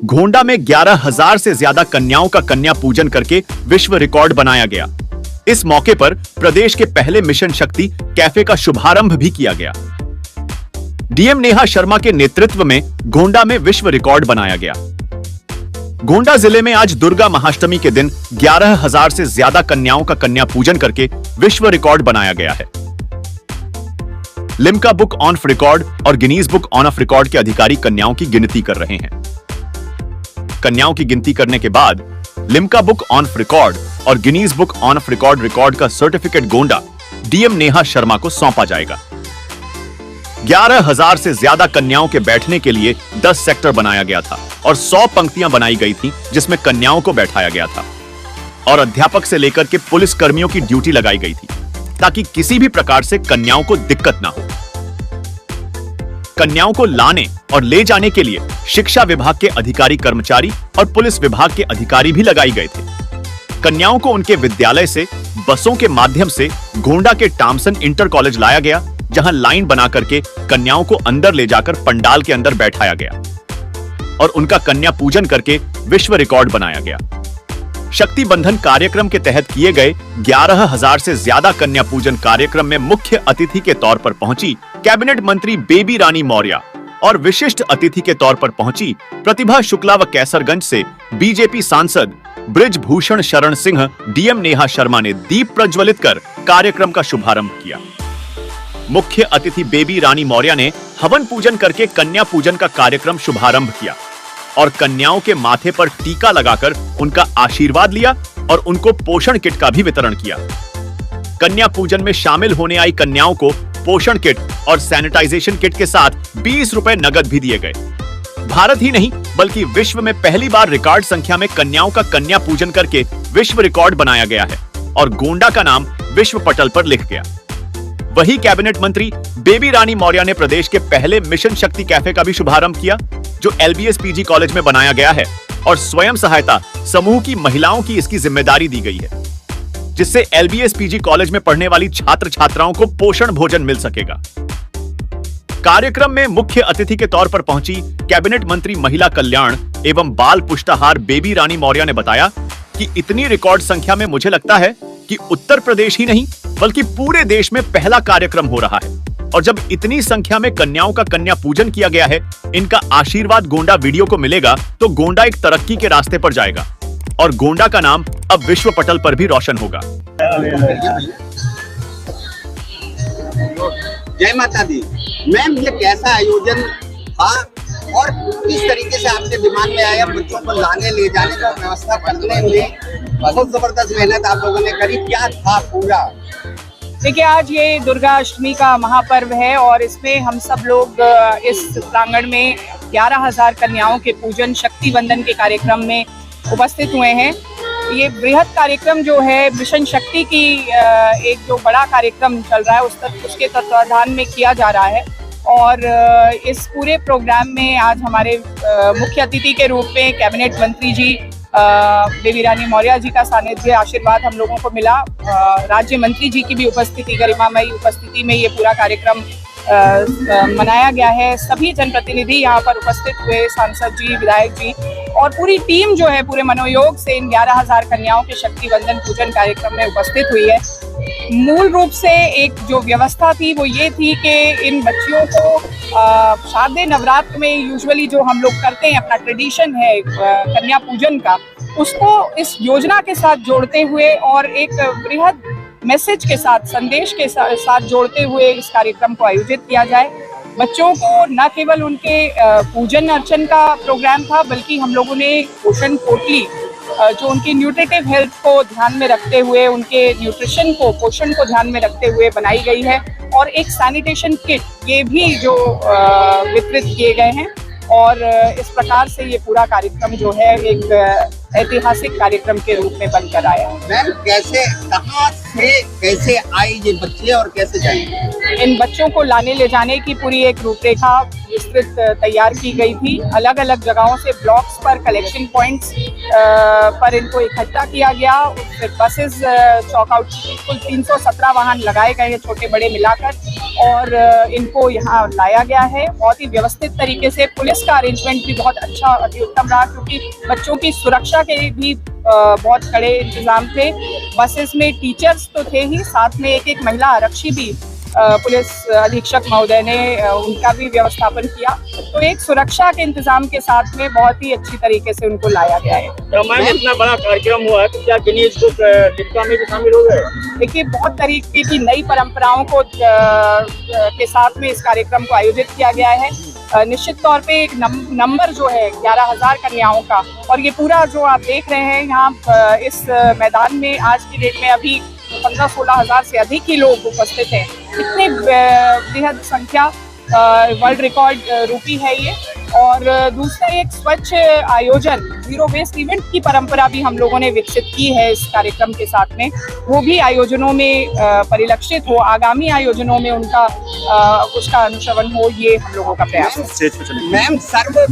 गोंडा में 11,000 से ज्यादा कन्याओं का कन्या पूजन करके विश्व रिकॉर्ड बनाया गया। इस मौके पर प्रदेश के पहले मिशन शक्ति कैफे का शुभारंभ भी किया गया। डीएम नेहा शर्मा के नेतृत्व में गोंडा में विश्व रिकॉर्ड बनाया गया। गोंडा जिले में आज दुर्गा महाअष्टमी के दिन 11,000 से ज्यादा कन्याओं का कन्या पूजन करके विश्व रिकॉर्ड बनाया गया है। लिम्का बुक ऑफ रिकॉर्ड और गिनीज बुक ऑफ रिकॉर्ड के अधिकारी कन्याओं की गिनती कर रहे हैं। कन्याओं की गिनती करने के बाद लिम्का बुक ऑफ रिकॉर्ड और गिनीज बुक ऑफ रिकॉर्ड का सर्टिफिकेट गोंडा डीएम नेहा शर्मा को सौंपा जाएगा। 11,000 से ज्यादा कन्याओं के बैठने के लिए 10 सेक्टर बनाया गया था और 100 पंक्तियां बनाई गई थी जिसमें कन्याओं को बैठाया गया था और अध्यापक से लेकर के पुलिस कर्मियों की ड्यूटी लगाई गई थी ताकि किसी भी प्रकार से कन्याओं को दिक्कत ना हो। कन्याओं को लाने और ले जाने के लिए शिक्षा विभाग के अधिकारी कर्मचारी और पुलिस विभाग के अधिकारी भी लगाए गए थे। कन्याओं को उनके विद्यालय से बसों के माध्यम से गोंडा के टामसन इंटर कॉलेज लाया गया, जहां लाइन बना करके कन्याओं को अंदर ले जाकर पंडाल के अंदर बैठाया गया और उनका कन्या पूजन करके विश्व रिकॉर्ड बनाया गया। शक्ति बंधन कार्यक्रम के तहत किए गए 11,000 से ज्यादा कन्या पूजन कार्यक्रम में मुख्य अतिथि के तौर पर पहुंची कैबिनेट मंत्री बेबी रानी मौर्य और विशिष्ट अतिथि के तौर पर पहुंची प्रतिभा शुक्ला व कैसरगंज से बीजेपी सांसद ब्रिजभूषण शरण सिंह। डीएम नेहा शर्मा ने दीप प्रज्वलित कर कार्यक्रम का शुभारंभ किया। मुख्य अतिथि बेबी रानी मौर्य ने हवन पूजन करके कन्या पूजन का कार्यक्रम शुभारंभ किया और कन्याओं के माथे पर टीका लगाकर उनका आशीर्वाद लिया और उनको पोषण किट का भी वितरण किया। कन्या पूजन में शामिल होने आई कन्याओं को पोषण किट और सैनिटाइजेशन किट के साथ 20 रुपए नगद भी दिए गए। भारत ही नहीं बल्कि विश्व में पहली बार रिकॉर्ड संख्या में कन्याओं का कन्या पूजन करके विश्व रिकॉर्ड बनाया गया है और गोंडा का नाम विश्व पटल पर लिख गया। वही कैबिनेट मंत्री बेबी रानी मौर्य ने प्रदेश के पहले मिशन शक्ति कैफे का भी शुभारंभ किया, जो LBS PG कॉलेज में बनाया गया है और स्वयं सहायता समूह की महिलाओं की इसकी जिम्मेदारी दी गई है, जिससे LBS PG कॉलेज में पढ़ने वाली छात्र छात्राओं को पोषण भोजन मिल सकेगा। कार्यक्रम में मुख्य अतिथि के तौर पर पहुंची कैबिनेट मंत्री महिला कल्याण एवं बाल पुष्टाहार बेबी रानी मौर्य ने बताया कि इतनी रिकॉर्ड संख्या में मुझे लगता है कि उत्तर प्रदेश ही नहीं बल्कि पूरे देश में पहला कार्यक्रम हो रहा है और जब इतनी संख्या में कन्याओं का कन्या पूजन किया गया है, इनका आशीर्वाद गोंडा वीडियो को मिलेगा तो गोंडा एक तरक्की के रास्ते पर जाएगा और गोंडा का नाम अब विश्व पटल पर भी रोशन होगा। जय माता दी। मैम, ये कैसा आयोजन था और किस तरीके से आपके दिमाग में आया बच्चों को लाने ले जाने का व्यवस्था करने में? बहुत जबरदस्त मेहनत आप लोगों ने करी। क्या था पूरा? देखिए, आज ये दुर्गा अष्टमी का महापर्व है और इसमें हम सब लोग इस प्रांगण में 11,000 कन्याओं के पूजन शक्ति बंधन के कार्यक्रम में उपस्थित हुए हैं। ये बृहद कार्यक्रम जो है मिशन शक्ति की एक जो बड़ा कार्यक्रम चल रहा है उसके तत्वाधान में किया जा रहा है और इस पूरे प्रोग्राम में आज हमारे मुख्य अतिथि के रूप में कैबिनेट मंत्री जी बेबी रानी मौर्य जी का सानिध्य आशीर्वाद हम लोगों को मिला। राज्य मंत्री जी की भी उपस्थिति, गरिमामयी उपस्थिति में ये पूरा कार्यक्रम मनाया गया है। सभी जनप्रतिनिधि यहाँ पर उपस्थित हुए, सांसद जी, विधायक जी और पूरी टीम जो है पूरे मनोयोग से इन 11,000 कन्याओं के शक्ति बंधन पूजन कार्यक्रम में उपस्थित हुई है। मूल रूप से एक जो व्यवस्था थी वो ये थी कि इन बच्चियों को शारदीय नवरात्र में यूजुअली जो हम लोग करते हैं, अपना ट्रेडिशन है कन्या पूजन का, उसको इस योजना के साथ जोड़ते हुए और एक बृहद मैसेज के साथ, संदेश के साथ जोड़ते हुए इस कार्यक्रम को आयोजित किया जाए। बच्चों को न केवल उनके पूजन अर्चन का प्रोग्राम था बल्कि हम लोगों ने पोषण पोटली जो उनकी न्यूट्रिटिव हेल्थ को ध्यान में रखते हुए, उनके न्यूट्रिशन को, पोषण को ध्यान में रखते हुए बनाई गई है और एक सैनिटेशन किट ये भी जो वितरित किए गए हैं और इस प्रकार से ये पूरा कार्यक्रम जो है एक ऐतिहासिक कार्यक्रम के रूप में बनकर आया है। मैम, कैसे, कहाँ से कैसे आए ये बच्चे और कैसे जाएंगे? इन बच्चों को लाने ले जाने की पूरी एक रूपरेखा विस्तृत तैयार की गई थी। अलग अलग जगहों से ब्लॉक्स पर, कलेक्शन पॉइंट्स पर इनको इकट्ठा किया गया। फिर बसेस चौकआउट, कुल 317 वाहन लगाए गए हैं छोटे बड़े मिलाकर, और इनको यहाँ लाया गया है बहुत ही व्यवस्थित तरीके से। पुलिस का अरेंजमेंट भी बहुत अच्छा, अति उत्तम रहा, क्योंकि बच्चों की सुरक्षा के भी बहुत कड़े इंतजाम थे। बसेस में टीचर्स तो थे ही, साथ में एक महिला आरक्षी भी पुलिस अधीक्षक महोदय ने उनका भी व्यवस्थापन किया। तो एक सुरक्षा के इंतजाम के साथ में बहुत ही अच्छी तरीके से उनको लाया गया है। तो मैम इतना बड़ा कार्यक्रम हुआ है तो क्या गिनीज बुक लिस्टा में भी शामिल हो गए? देखिए, बहुत तरीके की नई परंपराओं को के साथ में इस कार्यक्रम को आयोजित किया गया है। निश्चित तौर पे एक नंबर जो है 11,000 कन्याओं का, और ये पूरा जो आप देख रहे हैं यहाँ इस मैदान में आज की डेट में अभी 15-16 हज़ार से अधिक ही लोग उपस्थित हैं। इतनी बेहद संख्या वर्ल्ड रिकॉर्ड रूपी है ये। और दूसरा एक स्वच्छ आयोजन, जीरो वेस्ट इवेंट की परंपरा भी हम लोगों ने विकसित की है इस कार्यक्रम के साथ में। वो भी आयोजनों में परिलक्षित हो, आगामी आयोजनों में उनका उसका अनुश्रवण हो, ये हम लोगों का प्रयास है। मैम सर्व